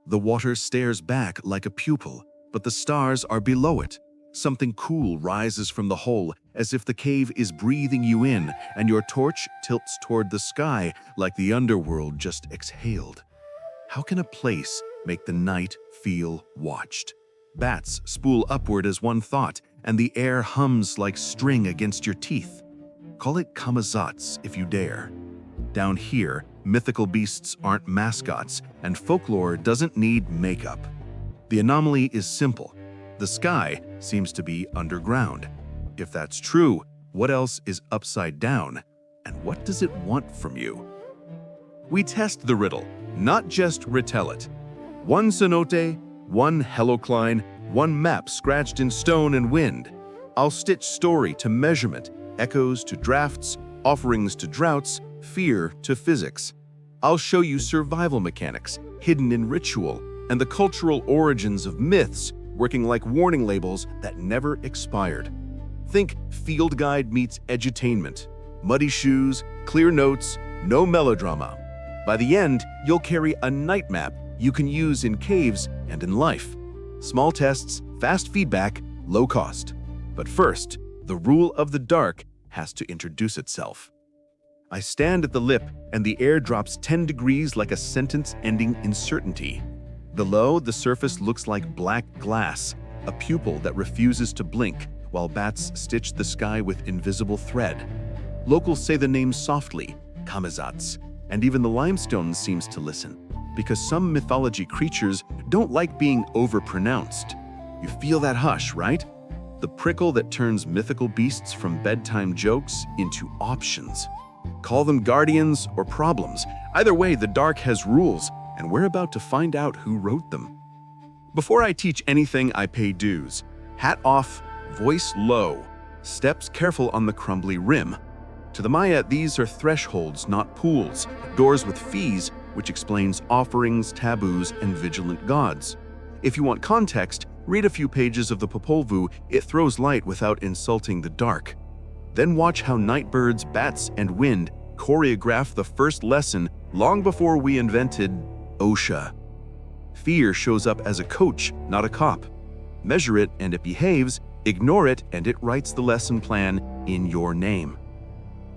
The water stares back like a pupil, but the stars are below it. Something cool rises from the hole, as if the cave is breathing you in, and your torch tilts toward the sky like the underworld just exhaled. How can a place make the night feel watched? Bats spool upward as one thought, and the air hums like string against your teeth. Call it Camazotz if you dare. Down here, mythical beasts aren't mascots, and folklore doesn't need makeup. The anomaly is simple. The sky seems to be underground. If that's true, what else is upside down? And what does it want from you? We test the riddle, not just retell it. One cenote, one halocline, one map scratched in stone and wind. I'll stitch story to measurement, echoes to drafts, offerings to droughts, fear to physics. I'll show you survival mechanics hidden in ritual and the cultural origins of myths working like warning labels that never expired. Think field guide meets edutainment. Muddy shoes, clear notes, no melodrama. By the end, you'll carry a night map you can use in caves and in life. Small tests, fast feedback, low cost. But first, the rule of the dark has to introduce itself. I stand at the lip and the air drops 10 degrees like a sentence ending in certainty. Below, the surface looks like black glass, a pupil that refuses to blink while bats stitch the sky with invisible thread. Locals say the name softly, Camazotz, and even the limestone seems to listen, because some mythology creatures don't like being overpronounced. You feel that hush, right? The prickle that turns mythical beasts from bedtime jokes into options. Call them guardians or problems. Either way, the dark has rules, and we're about to find out who wrote them. Before I teach anything, I pay dues. Hat off, voice low, steps careful on the crumbly rim. To the Maya, these are thresholds, not pools, doors with fees, which explains offerings, taboos, and vigilant gods. If you want context, read a few pages of the Popol Vuh. It throws light without insulting the dark. Then watch how night birds, bats, and wind choreograph the first lesson long before we invented OSHA. Fear shows up as a coach, not a cop. Measure it and it behaves, ignore it and it writes the lesson plan in your name.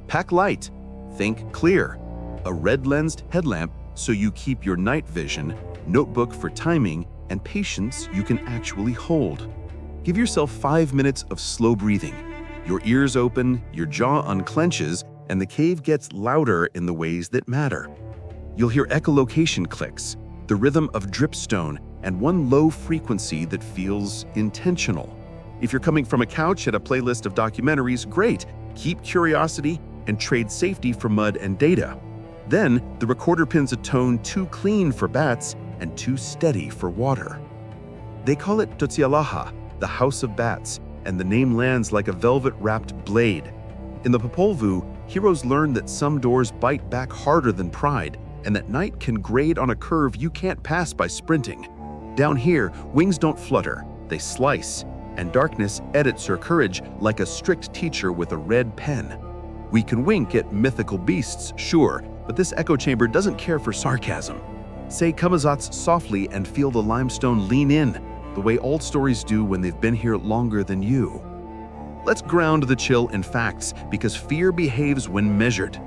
Pack light, think clear. A red-lensed headlamp so you keep your night vision, notebook for timing, and patience you can actually hold. Give yourself 5 minutes of slow breathing. Your ears open, your jaw unclenches, and the cave gets louder in the ways that matter. You'll hear echolocation clicks, the rhythm of dripstone, and one low frequency that feels intentional. If you're coming from a couch at a playlist of documentaries, great. Keep curiosity and trade safety for mud and data. Then, the recorder pins a tone too clean for bats and too steady for water. They call it Zotzilaha, the House of Bats, and the name lands like a velvet-wrapped blade. In the Popol Vuh, heroes learn that some doors bite back harder than pride, and that night can grade on a curve you can't pass by sprinting. Down here, wings don't flutter, they slice, and darkness edits your courage like a strict teacher with a red pen. We can wink at mythical beasts, sure, but this echo chamber doesn't care for sarcasm. Say Camazotz softly and feel the limestone lean in, the way old stories do when they've been here longer than you. Let's ground the chill in facts, because fear behaves when measured.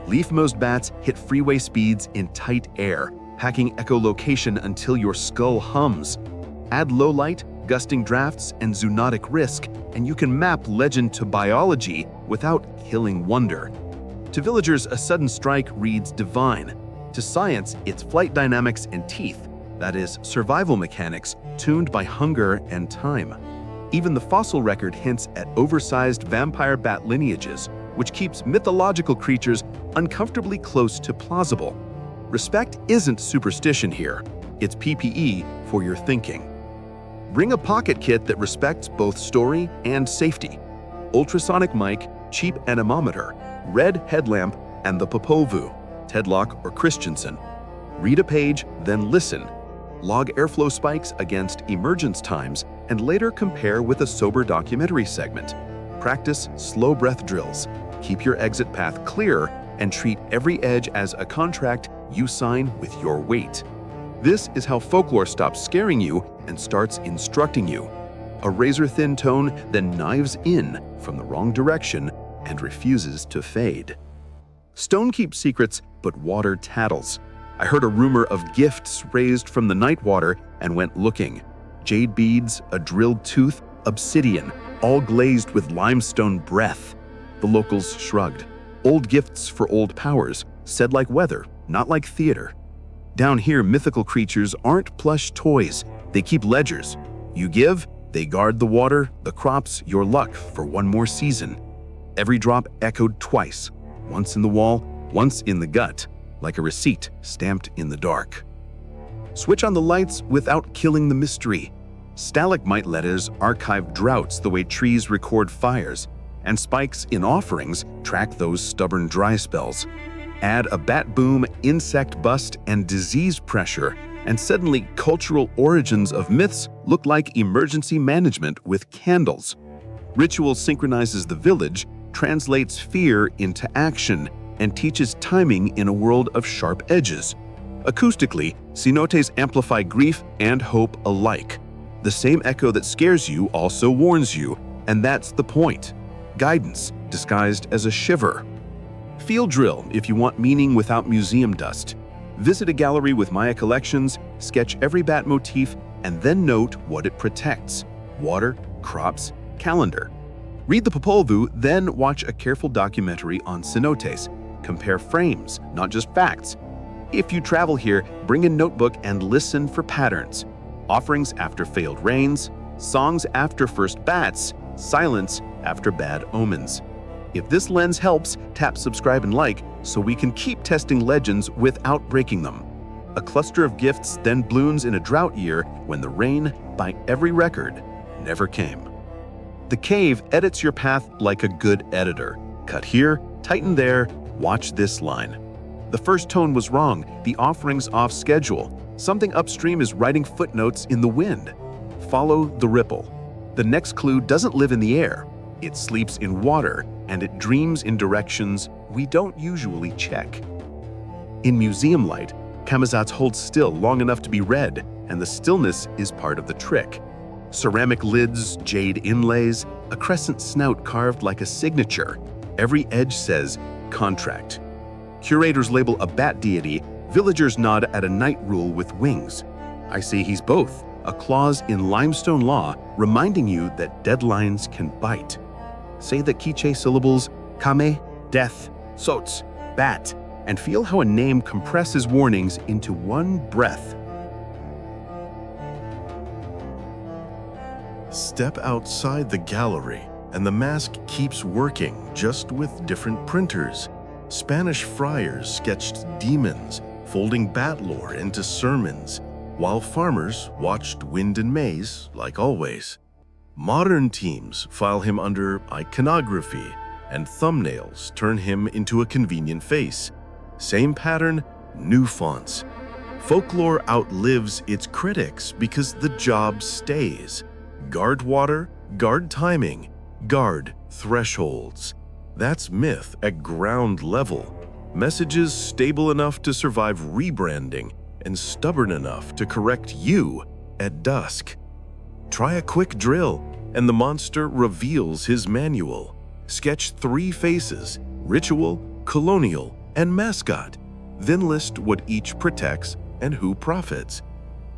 Leaf-nosed bats hit freeway speeds in tight air, hacking echolocation until your skull hums. Add low light, gusting drafts, and zoonotic risk, and you can map legend to biology without killing wonder. To villagers, a sudden strike reads divine. To science, it's flight dynamics and teeth, that is, survival mechanics tuned by hunger and time. Even the fossil record hints at oversized vampire bat lineages, which keeps mythological creatures uncomfortably close to plausible. Respect isn't superstition here, it's PPE for your thinking. Bring a pocket kit that respects both story and safety. Ultrasonic mic, cheap anemometer, red headlamp, and the Popol Vuh, Tedlock or Christensen. Read a page, then listen. Log airflow spikes against emergence times, and later compare with a sober documentary segment. Practice slow breath drills. Keep your exit path clear, and treat every edge as a contract you sign with your weight. This is how folklore stops scaring you and starts instructing you. A razor-thin tone then knives in from the wrong direction and refuses to fade. Stone keeps secrets, but water tattles. I heard a rumor of gifts raised from the night water and went looking. Jade beads, a drilled tooth, obsidian, all glazed with limestone breath. The locals shrugged. Old gifts for old powers, said like weather, not like theater. Down here, mythical creatures aren't plush toys. They keep ledgers. You give, they guard the water, the crops, your luck for one more season. Every drop echoed twice, once in the wall, once in the gut, like a receipt stamped in the dark. Switch on the lights without killing the mystery. Stalagmite letters archive droughts the way trees record fires, and spikes in offerings track those stubborn dry spells. Add a bat boom, insect bust, and disease pressure, and suddenly cultural origins of myths look like emergency management with candles. Ritual synchronizes the village, translates fear into action, and teaches timing in a world of sharp edges. Acoustically, cenotes amplify grief and hope alike. The same echo that scares you also warns you, and that's the point. Guidance disguised as a shiver. Field drill if you want meaning without museum dust. Visit a gallery with Maya collections, sketch every bat motif, and then note what it protects: water, crops, calendar. Read the Popol Vuh, then watch a careful documentary on cenotes. Compare frames, not just facts. If you travel here, bring a notebook and listen for patterns. Offerings after failed rains, songs after first bats, silence after bad omens. If this lens helps, tap subscribe and like so we can keep testing legends without breaking them. A cluster of gifts then blooms in a drought year when the rain, by every record, never came. The cave edits your path like a good editor. Cut here, tighten there, watch this line. The first tone was wrong, the offering's off schedule. Something upstream is writing footnotes in the wind. Follow the ripple. The next clue doesn't live in the air. It sleeps in water, and it dreams in directions we don't usually check. In museum light, Camazotz holds still long enough to be read, and the stillness is part of the trick. Ceramic lids, jade inlays, a crescent snout carved like a signature. Every edge says, contract. Curators label a bat deity, villagers nod at a night rule with wings. I say he's both, a clause in limestone law reminding you that deadlines can bite. Say the quiche syllables, kame, death, Zotz, bat, and feel how a name compresses warnings into one breath. Step outside the gallery, and the mask keeps working, just with different printers. Spanish friars sketched demons, folding bat lore into sermons, while farmers watched wind and maize, like always. Modern teams file him under iconography, and thumbnails turn him into a convenient face. Same pattern, new fonts. Folklore outlives its critics because the job stays. Guard water, guard timing, guard thresholds. That's myth at ground level. Messages stable enough to survive rebranding and stubborn enough to correct you at dusk. Try a quick drill, and the monster reveals his manual. Sketch 3 faces: ritual, colonial, and mascot. Then list what each protects and who profits.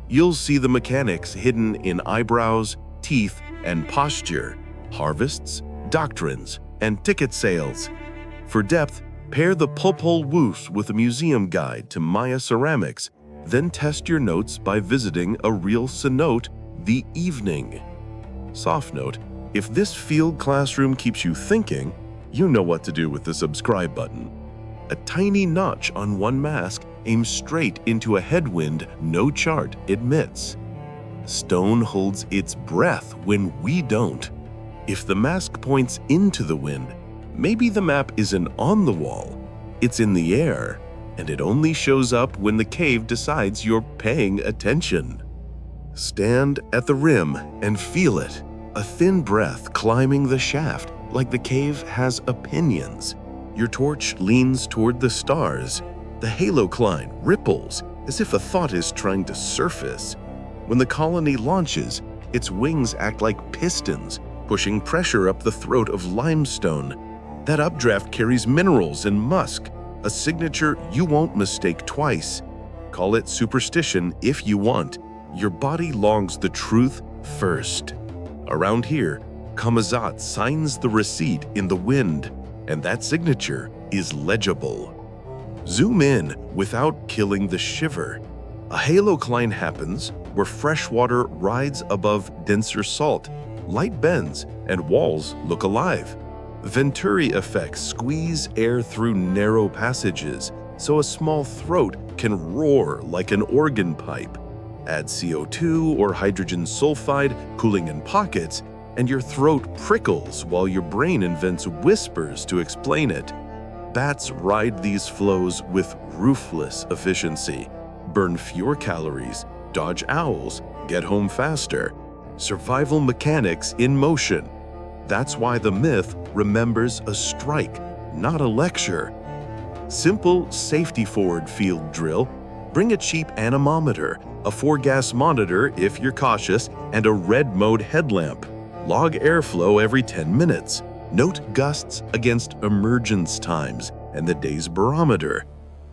You'll see the mechanics hidden in eyebrows, teeth, and posture, harvests, doctrines, and ticket sales. For depth, pair the Popol Vuh with a museum guide to Maya ceramics, then test your notes by visiting a real cenote the evening. Soft note, if this field classroom keeps you thinking, you know what to do with the subscribe button. A tiny notch on one mask aims straight into a headwind no chart admits. Stone holds its breath when we don't. If the mask points into the wind, maybe the map isn't on the wall, it's in the air, and it only shows up when the cave decides you're paying attention. Stand at the rim and feel it, a thin breath climbing the shaft like the cave has opinions. Your torch leans toward the stars. The halocline ripples as if a thought is trying to surface. When the colony launches, its wings act like pistons, pushing pressure up the throat of limestone. That updraft carries minerals and musk, a signature you won't mistake twice. Call it superstition if you want. Your body longs the truth first. Around here, Camazotz signs the receipt in the wind, and that signature is legible. Zoom in without killing the shiver. A halocline happens where fresh water rides above denser salt, light bends, and walls look alive. Venturi effects squeeze air through narrow passages, so a small throat can roar like an organ pipe. Add CO2 or hydrogen sulfide cooling in pockets, and your throat prickles while your brain invents whispers to explain it. Bats ride these flows with ruthless efficiency, burn fewer calories, dodge owls, get home faster. Survival mechanics in motion. That's why the myth remembers a strike, not a lecture. Simple safety-forward field drill. Bring a cheap anemometer, a 4-gas monitor if you're cautious, and a red mode headlamp. Log airflow every 10 minutes. Note gusts against emergence times and the day's barometer.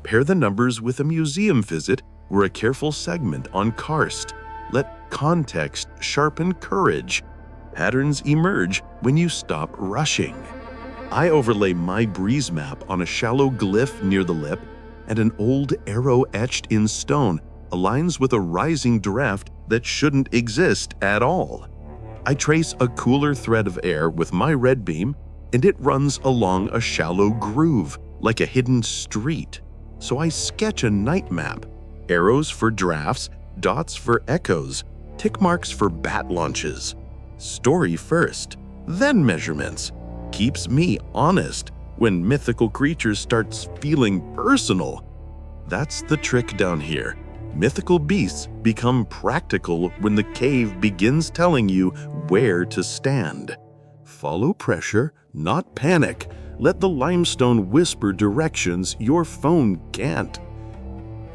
Pair the numbers with a museum visit or a careful segment on karst. Let context sharpen courage. Patterns emerge when you stop rushing. I overlay my breeze map on a shallow glyph near the lip, and an old arrow etched in stone aligns with a rising draft that shouldn't exist at all. I trace a cooler thread of air with my red beam, and it runs along a shallow groove, like a hidden street. So I sketch a night map, arrows for drafts, dots for echoes, tick marks for bat launches. Story first, then measurements. Keeps me honest when mythical creatures starts feeling personal. That's the trick down here. Mythical beasts become practical when the cave begins telling you where to stand. Follow pressure, not panic. Let the limestone whisper directions your phone can't.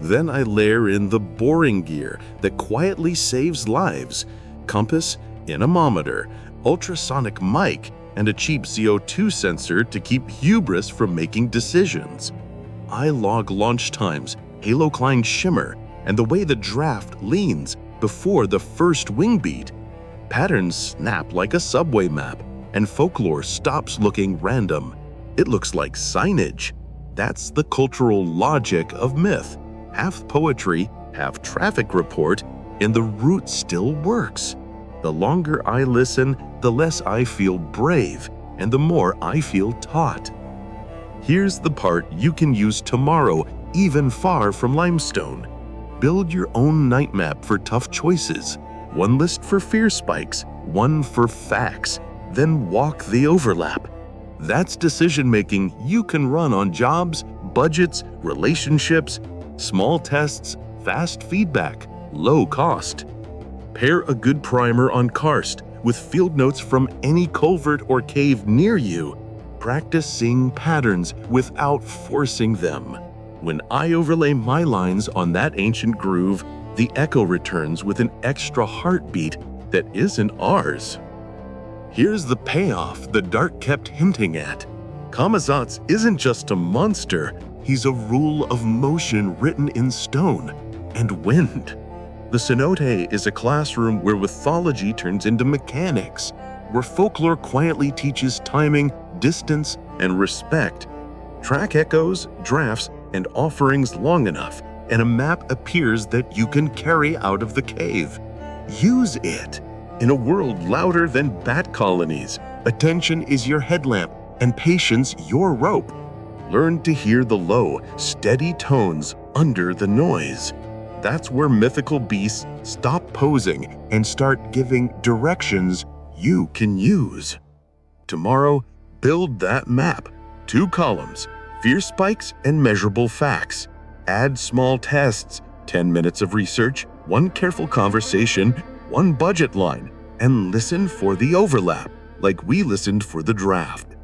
Then I layer in the boring gear that quietly saves lives. Compass, anemometer, ultrasonic mic, and a cheap CO2 sensor to keep hubris from making decisions. I log launch times, halocline shimmer, and the way the draft leans before the first wing beat. Patterns snap like a subway map, and folklore stops looking random. It looks like signage. That's the cultural logic of myth. Half poetry, half traffic report, and the root still works. The longer I listen, the less I feel brave, and the more I feel taught. Here's the part you can use tomorrow, even far from limestone. Build your own night map for tough choices. One list for fear spikes, one for facts, then walk the overlap. That's decision-making you can run on jobs, budgets, relationships, small tests, fast feedback, low cost. Pair a good primer on karst with field notes from any culvert or cave near you. Practice seeing patterns without forcing them. When I overlay my lines on that ancient groove, the echo returns with an extra heartbeat that isn't ours. Here's the payoff the dark kept hinting at. Camazotz isn't just a monster, he's a rule of motion written in stone and wind. The Cenote is a classroom where mythology turns into mechanics, where folklore quietly teaches timing, distance, and respect. Track echoes, drafts, and offerings long enough, and a map appears that you can carry out of the cave. Use it. In a world louder than bat colonies, attention is your headlamp and patience your rope. Learn to hear the low, steady tones under the noise. That's where mythical beasts stop posing and start giving directions you can use. Tomorrow, build that map. 2 columns, fear spikes and measurable facts. Add small tests, 10 minutes of research, 1 careful conversation, 1 budget line, and listen for the overlap, like we listened for the draft.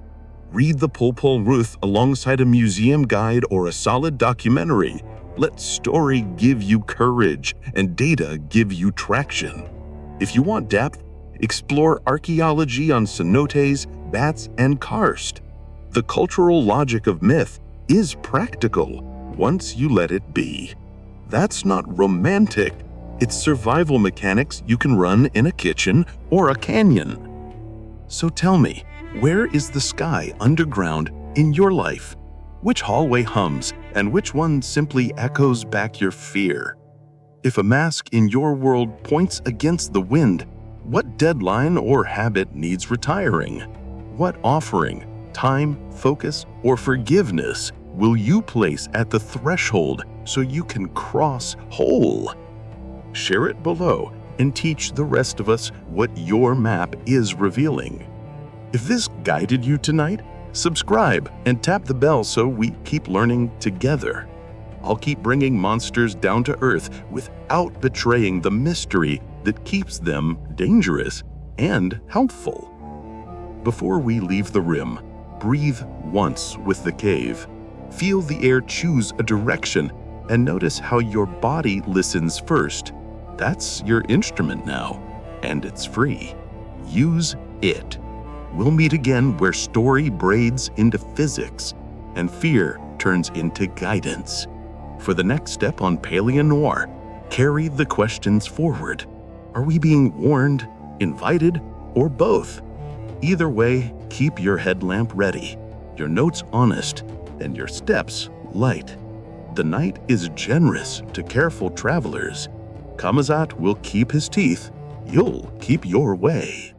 Read the Popol Vuh alongside a museum guide or a solid documentary. Let story give you courage and data give you traction. If you want depth, explore archaeology on cenotes, bats, and karst. The cultural logic of myth is practical once you let it be. That's not romantic. It's survival mechanics you can run in a kitchen or a canyon. So tell me, where is the sky underground in your life? Which hallway hums and which one simply echoes back your fear? If a mask in your world points against the wind, what deadline or habit needs retiring? What offering, time, focus, or forgiveness will you place at the threshold so you can cross whole? Share it below and teach the rest of us what your map is revealing. If this guided you tonight, subscribe and tap the bell so we keep learning together. I'll keep bringing monsters down to earth without betraying the mystery that keeps them dangerous and helpful. Before we leave the rim, breathe once with the cave. Feel the air choose a direction and notice how your body listens first. That's your instrument now, and it's free. Use it. We'll meet again where story braids into physics and fear turns into guidance. For the next step on Paleon Noir, carry the questions forward. Are we being warned, invited, or both? Either way, keep your headlamp ready, your notes honest, and your steps light. The night is generous to careful travelers. Camazotz will keep his teeth. You'll keep your way.